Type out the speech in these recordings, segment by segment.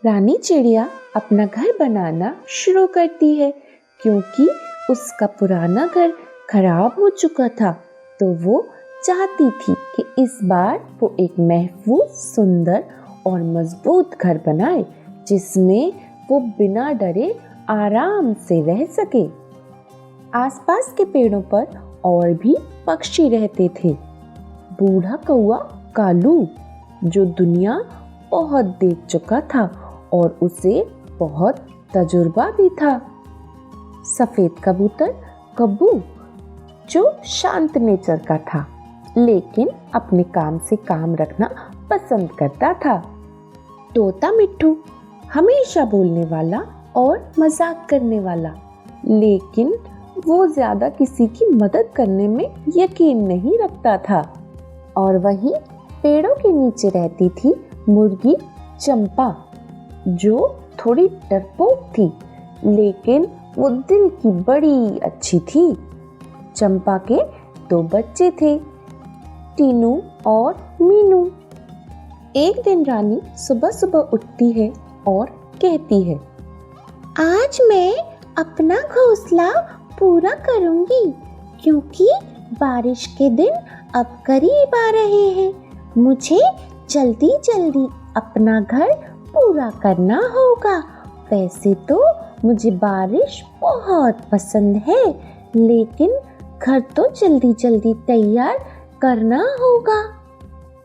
रानी चिड़िया अपना घर बनाना शुरू करती है क्योंकि उसका पुराना घर खराब हो चुका था। तो वो चाहती थी कि इस बार वो एक महफूज, सुंदर और मजबूत घर बनाए जिसमें वो बिना डरे आराम से रह सके। आसपास के पेड़ों पर और भी पक्षी रहते थे। बूढ़ा कौवा कालू, जो दुनिया बहुत देख चुका था और उसे बहुत तजुर्बा भी था। सफेद कबूतर कब्बू, जो शांत नेचर का था लेकिन अपने काम से काम रखना पसंद करता था। तोता मिट्ठू, हमेशा बोलने वाला और मजाक करने वाला, लेकिन वो ज्यादा किसी की मदद करने में यकीन नहीं रखता था। और वहीं पेड़ों के नीचे रहती थी मुर्गी चंपा, जो थोड़ी डरपोक थी लेकिन वो दिल की बड़ी अच्छी थी। चंपा के 2 बच्चे थे, टीनू और मीनू। एक दिन रानी सुबह सुबह उठती है और कहती है, आज मैं अपना घोंसला पूरा करूंगी क्योंकि बारिश के दिन अब करीब आ रहे हैं। मुझे जल्दी जल्दी अपना घर पूरा करना होगा। वैसे तो मुझे बारिश बहुत पसंद है, लेकिन घर तो जल्दी जल्दी तैयार करना होगा।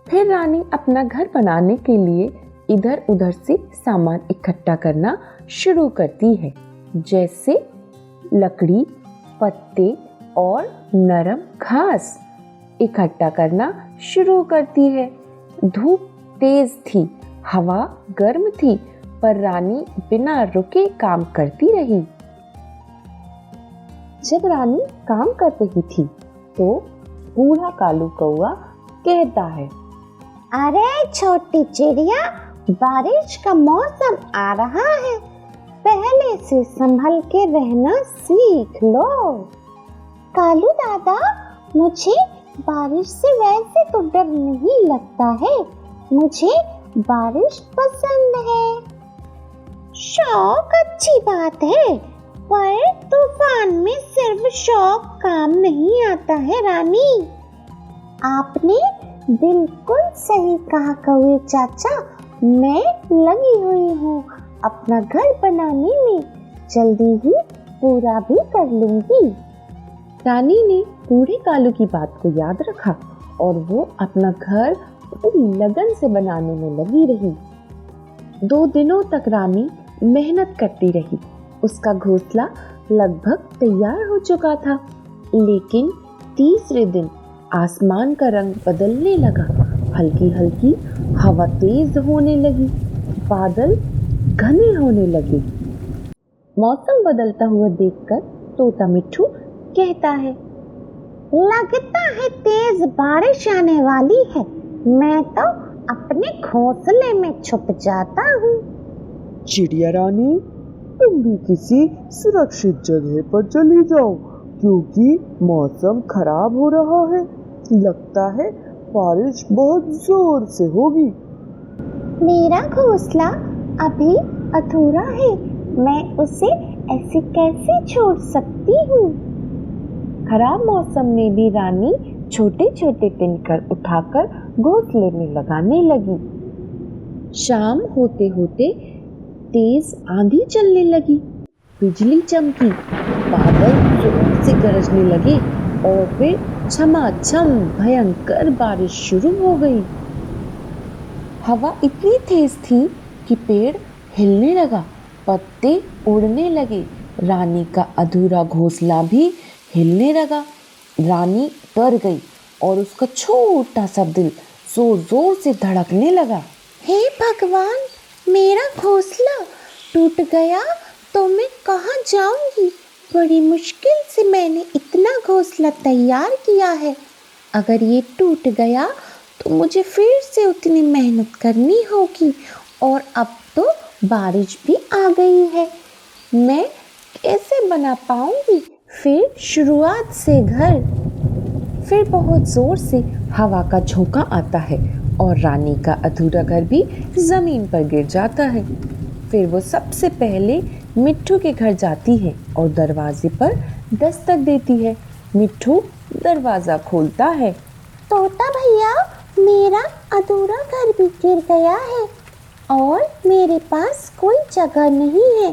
फिर रानी अपना घर बनाने के लिए इधर उधर से सामान इकट्ठा करना शुरू करती है, जैसे लकड़ी, पत्ते और नरम घास इकट्ठा करना शुरू करती है। धूप तेज थी, हवा गर्म थी, पर रानी बिना रुके काम करती रही। जब रानी काम कर रही थी तो बूढ़ा कालू कौवा कहता है, अरे छोटी चिड़िया, बारिश का मौसम आ रहा है, पहले से संभल के रहना सीख लो। कालू दादा, मुझे बारिश से वैसे तो डर नहीं लगता है, मुझे बारिश पसंद है। शौक अच्छी बात है, पर तूफान में सिर्फ शौक काम नहीं आता है रानी। आपने बिल्कुल सही कहा कौवे चाचा, मैं लगी हुई हूँ अपना घर बनाने में, जल्दी ही पूरा भी कर लूंगी। रानी ने बूढ़े कालू की बात को याद रखा और वो अपना घर पूरी लगन से बनाने में लगी रही। 2 दिनों तक रानी मेहनत करती रही। उसका घोंसला लगभग तैयार हो चुका था, लेकिन तीसरे दिन आसमान का रंग बदलने लगा। हल्की हल्की हवा तेज होने लगी, बादल घने होने लगे। मौसम बदलता हुआ देखकर तोता मिट्ठू कहता है, लगता है तेज बारिश आने वाली है, मैं तो अपने घोंसले में छुप जाता हूँ। चिड़िया रानी, तुम भी किसी सुरक्षित जगह पर चली जाओ क्योंकि मौसम खराब हो रहा है। लगता है बारिश बहुत जोर से होगी। मेरा घोंसला अभी अधूरा है, मैं उसे ऐसे कैसे छोड़ सकती हूँ। खराब मौसम में भी रानी छोटे छोटे तिनकर उठाकर घोंसले में लगाने लगी। शाम होते होते तेज आंधी चलने लगी, बिजली चमकी, बादल जोर से गरजने लगे और फिर झमाझम भयंकर बारिश शुरू हो गई। हवा इतनी तेज थी कि पेड़ हिलने लगा, पत्ते उड़ने लगे, रानी का अधूरा घोंसला भी हिलने लगा। रानी डर गई और उसका छोटा सा दिल जोर जोर से धड़कने लगा। हे भगवान, मेरा घोंसला टूट गया तो मैं कहाँ जाऊंगी। बड़ी मुश्किल से मैंने इतना घोंसला तैयार किया है, अगर ये टूट गया तो मुझे फिर से उतनी मेहनत करनी होगी और अब तो बारिश भी आ गई है। मैं कैसे बना पाऊंगी फिर शुरुआत से घर। फिर बहुत जोर से हवा का झोंका आता है और रानी का अधूरा घर भी जमीन पर गिर जाता है। फिर वो सबसे पहले मिट्ठू के घर जाती है और दरवाजे पर दस्तक देती है। मिट्ठू दरवाजा खोलता है। तोता भैया, मेरा अधूरा घर भी गिर गया है और मेरे पास कोई जगह नहीं है,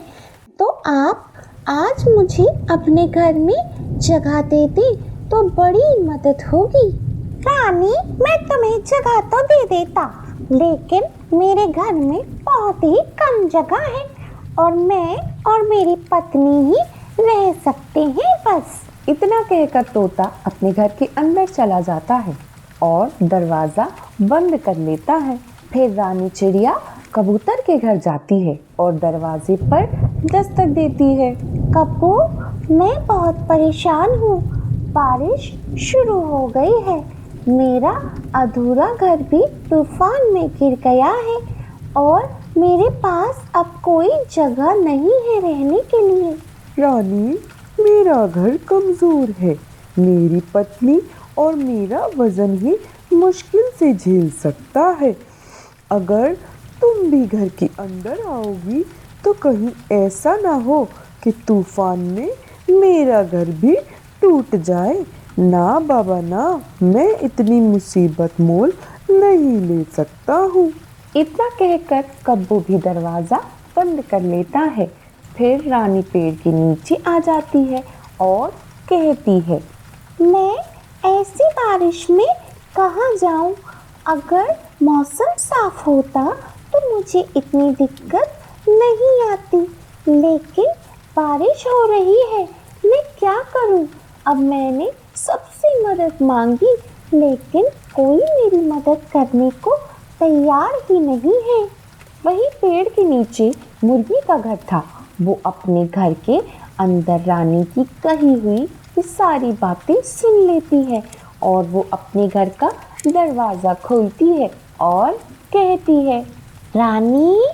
तो आप आज मुझे अपने घर में जगह दे दे तो बड़ी मदद होगी। रानी, मैं तुम्हें जगह तो दे देता, लेकिन मेरे घर में बहुत ही कम जगह है और मैं और मेरी पत्नी ही रह सकते हैं बस। इतना कहकर तोता अपने घर के अंदर चला जाता है और दरवाजा बंद कर लेता है। फिर रानी चिड़िया कबूतर के घर जाती है और दरवाजे पर दस्तक देती है। कब्बू, मैं बहुत परेशान हूँ, बारिश शुरू हो गई है, मेरा अधूरा घर भी तूफान में गिर गया है और मेरे पास अब कोई जगह नहीं है रहने के लिए। रानी, मेरा घर कमजोर है, मेरी पत्नी और मेरा वजन ही मुश्किल से झेल सकता है। अगर तुम भी घर के अंदर आओगी तो कहीं ऐसा ना हो कि तूफान में मेरा घर भी टूट जाए। ना बाबा ना, मैं इतनी मुसीबत मोल नहीं ले सकता हूँ। इतना कहकर कब्बू भी दरवाजा बंद कर लेता है। फिर रानी पेड़ के नीचे आ जाती है और कहती है, मैं ऐसी बारिश में कहाँ जाऊँ? अगर मौसम साफ होता तो मुझे इतनी दिक्कत नहीं आती, लेकिन बारिश हो रही है, मैं क्या करूँ? अब मैंने सबसे मदद मांगी, लेकिन कोई मेरी मदद करने को तैयार ही नहीं है। वहीं पेड़ के नीचे मुर्गी का घर था। वो अपने घर के अंदर रानी की कही हुई ये सारी बातें सुन लेती है और वो अपने घर का दरवाजा खोलती है और कहती है, रानी,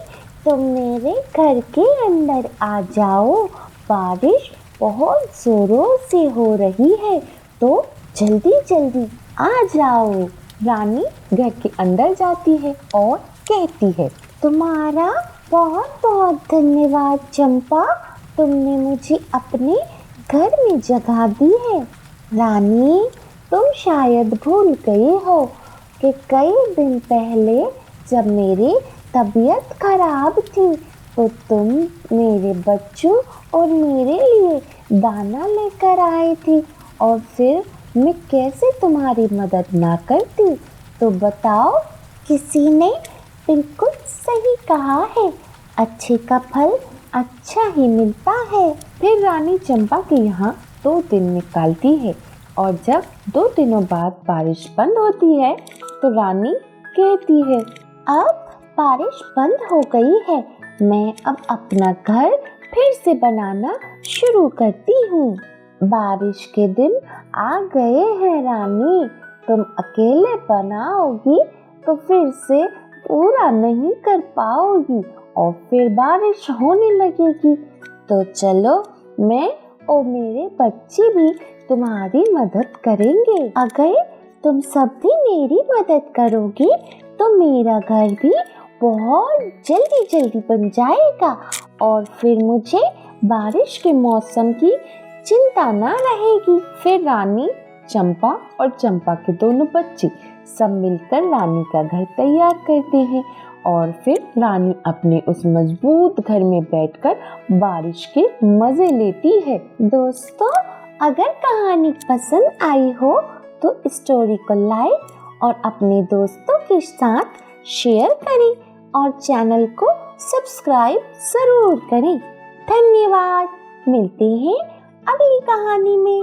तुम मेरे घर के अंदर आ जाओ, बारिश बहुत जोरों से हो रही है, तो जल्दी जल्दी आ जाओ। रानी घर के अंदर जाती है और कहती है, तुम्हारा बहुत बहुत धन्यवाद चंपा, तुमने मुझे अपने घर में जगह दी है। रानी, तुम शायद भूल गए हो कि कई दिन पहले जब मेरी तबीयत खराब थी तो तुम मेरे बच्चों और मेरे लिए दाना लेकर आए थे, और फिर मैं कैसे तुम्हारी मदद ना करती? तो बताओ। किसी ने बिल्कुल सही कहा है, अच्छे का फल अच्छा ही मिलता है। फिर रानी चंपा के यहाँ 2 दिन निकालती है और जब 2 दिनों बाद बारिश बंद होती है तो रानी कहती है, अब बारिश बंद हो गई है, मैं अब अपना घर फिर से बनाना शुरू करती हूँ। बारिश के दिन आ गए हैं रानी, तुम अकेले बनाओगी तो फिर से पूरा नहीं कर पाओगी और फिर बारिश होने लगेगी। तो चलो, मैं और मेरे बच्चे भी तुम्हारी मदद करेंगे। अगर तुम सब भी मेरी मदद करोगे तो मेरा घर भी बहुत जल्दी जल्दी बन जाएगा और फिर मुझे बारिश के मौसम की चिंता ना रहेगी। फिर रानी, चंपा और चंपा के दोनों बच्चे सब मिलकर रानी का घर तैयार करते हैं और फिर रानी अपने उस मजबूत घर में बैठकर बारिश के मजे लेती है। दोस्तों, अगर कहानी पसंद आई हो तो स्टोरी को लाइक और अपने दोस्तों के साथ शेयर करें और चैनल को सब्सक्राइब जरूर करें। धन्यवाद। मिलते हैं अगली कहानी में।